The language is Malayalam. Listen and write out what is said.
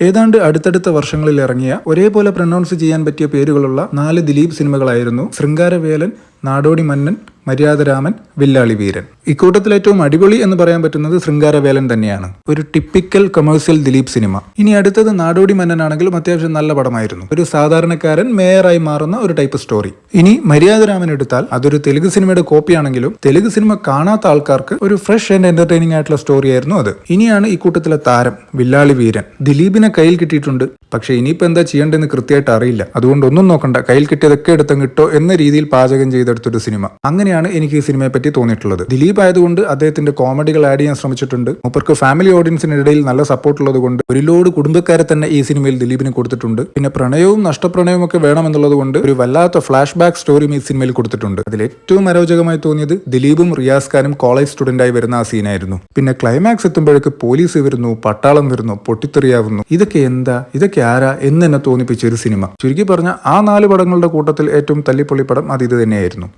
ഏതാണ്ട് അടുത്തടുത്ത വർഷങ്ങളിൽ ഇറങ്ങിയ ഒരേപോലെ പ്രൊനൗൺസ് ചെയ്യാൻ പറ്റിയ പേരുകളുള്ള 4 ദിലീപ് സിനിമകളായിരുന്നു ശൃംഗാരവേലൻ, നാടോടി മന്നൻ, മര്യാദരാമൻ, വില്ലാളി വീരൻ. ഇക്കൂട്ടത്തിൽ ഏറ്റവും അടിപൊളി എന്ന് പറയാൻ പറ്റുന്നത് ശൃംഗാരവേലൻ തന്നെയാണ്. ഒരു ടിപ്പിക്കൽ കൊമേഴ്സ്യൽ ദിലീപ് സിനിമ. ഇനി അടുത്തത് നാടോടി മന്നനാണെങ്കിലും അത്യാവശ്യം നല്ല പടമായിരുന്നു. ഒരു സാധാരണക്കാരൻ മേയറായി മാറുന്ന ഒരു ടൈപ്പ് സ്റ്റോറി. ഇനി മര്യാദരാമൻ എടുത്താൽ അതൊരു തെലുങ്ക് സിനിമയുടെ കോപ്പിയാണെങ്കിലും തെലുങ്ക് സിനിമ കാണാത്ത ആൾക്കാർക്ക് ഒരു ഫ്രഷ് ആൻഡ് എന്റർടൈനിങ് ആയിട്ടുള്ള സ്റ്റോറി ആയിരുന്നു അത്. ഇനിയാണ് ഈ കൂട്ടത്തിലെ താരം വില്ലാളി വീരൻ. ദിലീപിനെ കയ്യിൽ കിട്ടിയിട്ടുണ്ട്, പക്ഷെ ഇനിയിപ്പോ എന്താ ചെയ്യേണ്ടതെന്ന് കൃത്യമായിട്ട് അറിയില്ല. അതുകൊണ്ട് ഒന്നും നോക്കണ്ട, കയ്യിൽ കിട്ടിയതൊക്കെ എടുത്തങ്ങ് ഇട്ടോ എന്ന രീതിയിൽ പാചകം ചെയ്തെടുത്തൊരു സിനിമ. അങ്ങനെയാണ് എനിക്ക് ഈ സിനിമയെ പറ്റി തോന്നിയിട്ടുള്ളത്. ദിലീപ് ആയതുകൊണ്ട് അദ്ദേഹത്തിന്റെ കോമഡികൾ ആഡ് ചെയ്യാൻ ശ്രമിച്ചിട്ടുണ്ട്. മൂപ്പർക്ക് ഫാമിലി ഓഡിയൻസിനിടയിൽ നല്ല സപ്പോർട്ട് ഉള്ളത് കൊണ്ട് ഒരു ലോഡ് കുടുംബക്കാരെ തന്നെ ഈ സിനിമയിൽ ദിലീപിന് കൊടുത്തിട്ടുണ്ട്. പിന്നെ പ്രണയവും നഷ്ടപ്രണയവും ഒക്കെ വേണമെന്നുള്ളത് കൊണ്ട് ഒരു വല്ലാത്ത ഫ്ലാഷ് ബാക്ക് സ്റ്റോറിയും ഈ സിനിമയിൽ കൊടുത്തിട്ടുണ്ട്. അതിൽ ഏറ്റവും അരോചകമായി തോന്നിയത് ദിലീപും റിയാസ് ഖാനും കോളേജ് സ്റ്റുഡന്റായി വരുന്ന ആ സീനായിരുന്നു. പിന്നെ ക്ലൈമാക്സ് എത്തുമ്പോഴേക്ക് പോലീസ് വരുന്നു, പട്ടാളം വരുന്നു, പൊട്ടിത്തെറിയാവുന്നു. ഇതൊക്കെ എന്താ, ഇതൊക്കെ ആരാ എന്ന് എന്നെ തോന്നിപ്പിച്ച ഒരു സിനിമ. ചുരുക്കി പറഞ്ഞ ആ 4 പടങ്ങളുടെ കൂട്ടത്തിൽ ഏറ്റവും തല്ലിപ്പൊളി പടം അത് ഇത് തന്നെയായിരുന്നു.